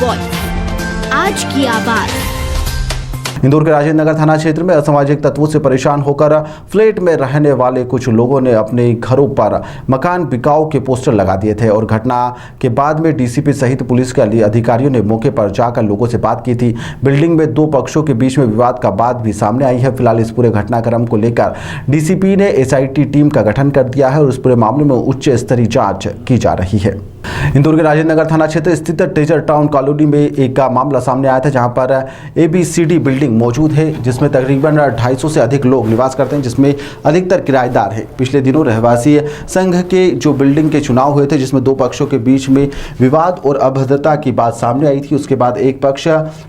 Voice, आज की आवाज। इंदौर के राजेंद्र नगर थाना क्षेत्र में असामाजिक तत्वों से परेशान होकर फ्लैट में रहने वाले कुछ लोगों ने अपने घरों पर मकान बिकाऊ के पोस्टर लगा दिए थे और घटना के बाद में डीसीपी सहित पुलिस के अधिकारियों ने मौके पर जाकर लोगों से बात की थी। बिल्डिंग में दो पक्षों के बीच में विवाद का बात भी सामने आई है। फिलहाल इस पूरे घटनाक्रम को लेकर डीसीपी ने एसआईटी टीम का गठन कर दिया है और इस पूरे मामले में उच्च स्तरीय जाँच की जा रही है। इंदौर के राजेंद्र नगर थाना क्षेत्र स्थित ट्रेजर टाउन कॉलोनी में एक मामला सामने आया था, जहां पर एबीसीडी बिल्डिंग मौजूद है, जिसमें तकरीबन 250 से अधिक लोग निवास करते हैं, जिसमें अधिकतर किराएदार हैं। पिछले दिनों रहवासी संघ के जो बिल्डिंग के चुनाव हुए थे, जिसमें दो पक्षों के बीच में विवाद और अभद्रता की बात सामने आई थी। उसके बाद एक पक्ष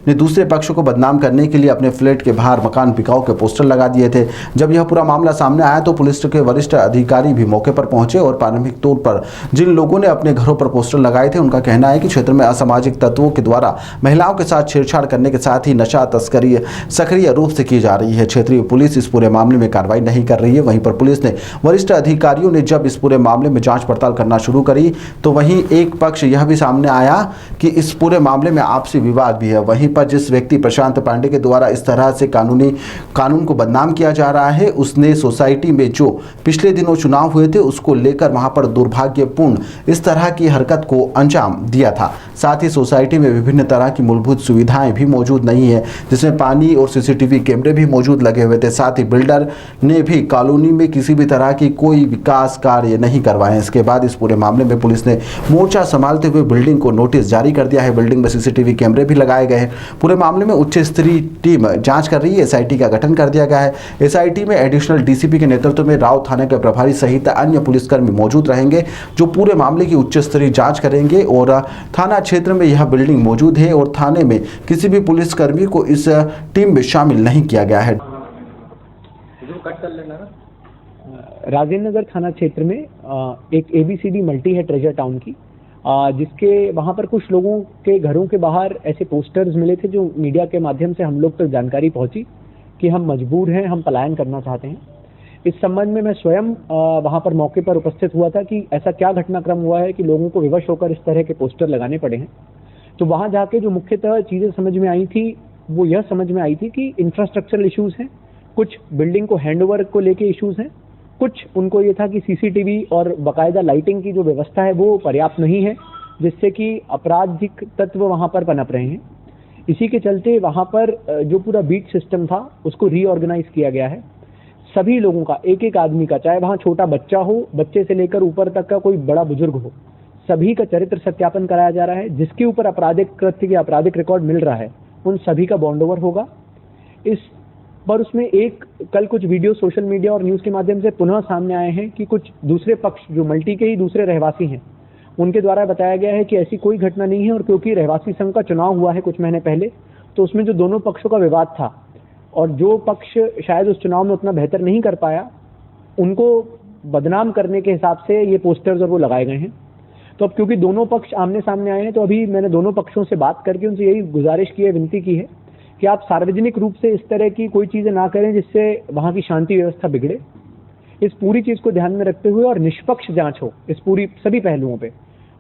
ने दूसरे पक्ष को बदनाम करने के लिए अपने फ्लैट के बाहर मकान बिकाऊ के पोस्टर लगा दिए थे। जब यह पूरा मामला सामने आया तो पुलिस के वरिष्ठ अधिकारी भी मौके पर पहुंचे और प्रारंभिक तौर पर जिन लोगों ने अपने घरों पर पोस्टर लगाए थे, उनका कहना है कि क्षेत्र में असामाजिक तत्वों के द्वारा महिलाओं के साथ छेड़छाड़ करने के साथ ही नशा तस्करी सक्रिय रूप से की जा रही है। क्षेत्रीय पुलिस इस पूरे मामले में कार्रवाई नहीं कर रही है। वहीं पर पुलिस ने वरिष्ठ अधिकारियों ने जब इस पूरे मामले में जांच पड़ताल करना शुरू करी तो वहीं एक पक्ष यह भी सामने आया कि इस पूरे मामले में आपसी विवाद भी है। वहीं पर जिस व्यक्ति प्रशांत पांडे के द्वारा इस तरह से कानून को बदनाम किया जा रहा है, उसने सोसाइटी में जो पिछले दिनों चुनाव हुए थे उसको लेकर वहां पर दुर्भाग्यपूर्ण इस तरह की हरकत को अंजाम दिया था। साथ ही सोसाइटी में विभिन्न तरह की मूलभूत सुविधाएं भी मौजूद नहीं है, जिसमें पानी और सीसीटीवी कैमरे भी मौजूद लगे हुए थे। साथ ही बिल्डर ने भी कॉलोनी में किसी भी तरह की कोई विकास कार्य नहीं करवाए। इसके बाद इस पूरे मामले में पुलिस ने मोर्चा संभालते हुए बिल्डिंग को नोटिस जारी कर दिया है। बिल्डिंग में सीसीटीवी कैमरे भी लगाए गए हैं। पूरे मामले में उच्च स्तरीय टीम जांच कर रही है। एसआईटी का गठन कर दिया गया है। एसआईटी में एडिशनल डीसीपी के नेतृत्व में राव थाने के प्रभारी सहित अन्य पुलिसकर्मी मौजूद रहेंगे, जो पूरे मामले की उच्च स्तरीय जांच करेंगे। और थाना क्षेत्र में यह बिल्डिंग मौजूद है और थाने में किसी भी पुलिसकर्मी को इस टीम में शामिल नहीं किया गया है। राजेंद्र नगर थाना क्षेत्र में एक एबीसीडी मल्टी है ट्रेजर टाउन की, जिसके वहां पर कुछ लोगों के घरों के बाहर ऐसे पोस्टर्स मिले थे जो मीडिया के माध्यम से हम लोग तक जानकारी पहुंची कि हम मजबूर हैं, हम पलायन करना चाहते हैं। इस संबंध में मैं स्वयं वहां पर मौके पर उपस्थित हुआ था कि ऐसा क्या घटनाक्रम हुआ है कि लोगों को विवश होकर इस तरह के पोस्टर लगाने पड़े हैं। तो वहां जाके जो मुख्यतः चीजें समझ में आई थी वो यह समझ में आई थी कि इंफ्रास्ट्रक्चरल इश्यूज हैं, कुछ बिल्डिंग को हैंडओवर को लेके इश्यूज हैं, कुछ उनको ये था कि सीसीटीवी और बाकायदा लाइटिंग की जो व्यवस्था है वो पर्याप्त नहीं है, जिससे कि आपराधिक तत्व वहां पर पनप रहे हैं। इसी के चलते वहां पर जो पूरा बीट सिस्टम था उसको रीऑर्गेनाइज किया गया है। सभी लोगों का, एक एक आदमी का, चाहे वहां छोटा बच्चा हो, बच्चे से लेकर ऊपर तक का कोई बड़ा बुजुर्ग हो, सभी का चरित्र सत्यापन कराया जा रहा है। जिसके ऊपर आपराधिक कृत्य या आपराधिक रिकॉर्ड मिल रहा है उन सभी का बॉन्ड ओवर होगा। इस पर उसमें एक कल कुछ वीडियो सोशल मीडिया और न्यूज के माध्यम से पुनः सामने आए हैं कि कुछ दूसरे पक्ष जो मल्टी के ही दूसरे रहवासी हैं उनके द्वारा बताया गया है कि ऐसी कोई घटना नहीं है। और क्योंकि रहवासी संघ का चुनाव हुआ है कुछ महीने पहले, तो उसमें जो दोनों पक्षों का विवाद था और जो पक्ष शायद उस चुनाव में उतना बेहतर नहीं कर पाया, उनको बदनाम करने के हिसाब से ये पोस्टर्स और वो लगाए गए हैं। तो अब क्योंकि दोनों पक्ष आमने सामने आए हैं, तो अभी मैंने दोनों पक्षों से बात करके उनसे यही गुजारिश की है, विनती की है कि आप सार्वजनिक रूप से इस तरह की कोई चीजें ना करें जिससे वहां की शांति व्यवस्था बिगड़े। इस पूरी चीज को ध्यान में रखते हुए और निष्पक्ष जांच हो इस पूरी सभी पहलुओं पे,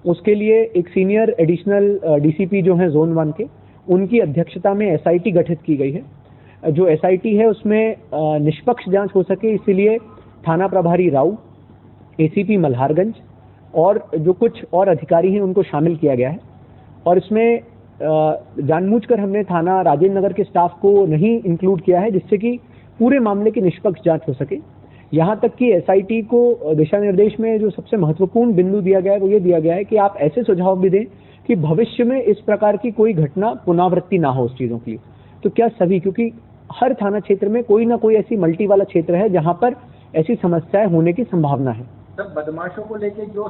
उसके एक सीनियर एडिशनल डीसीपी जो है जोन 1 के, उनकी अध्यक्षता में एसआईटी गठित की गई है। जो एसआईटी है उसमें निष्पक्ष जांच हो सके, इसीलिए थाना प्रभारी राव, एसीपी मल्हारगंज और जो कुछ और अधिकारी हैं उनको शामिल किया गया है। और इसमें जानबूझकर हमने थाना राजेंद्र नगर के स्टाफ को नहीं इंक्लूड किया है, जिससे कि पूरे मामले की निष्पक्ष जांच हो सके। यहाँ तक कि एसआईटी को दिशा निर्देश में जो सबसे महत्वपूर्ण बिंदु दिया गया है वो ये दिया गया है कि आप ऐसे सुझाव भी दें कि भविष्य में इस प्रकार की कोई घटना पुनरावृत्ति ना हो उस चीजों के लिए। तो क्या सभी, क्योंकि हर थाना क्षेत्र में कोई ना कोई ऐसी मल्टी वाला क्षेत्र है जहां पर ऐसी समस्याएं होने की संभावना है। सब बदमाशों को लेके जो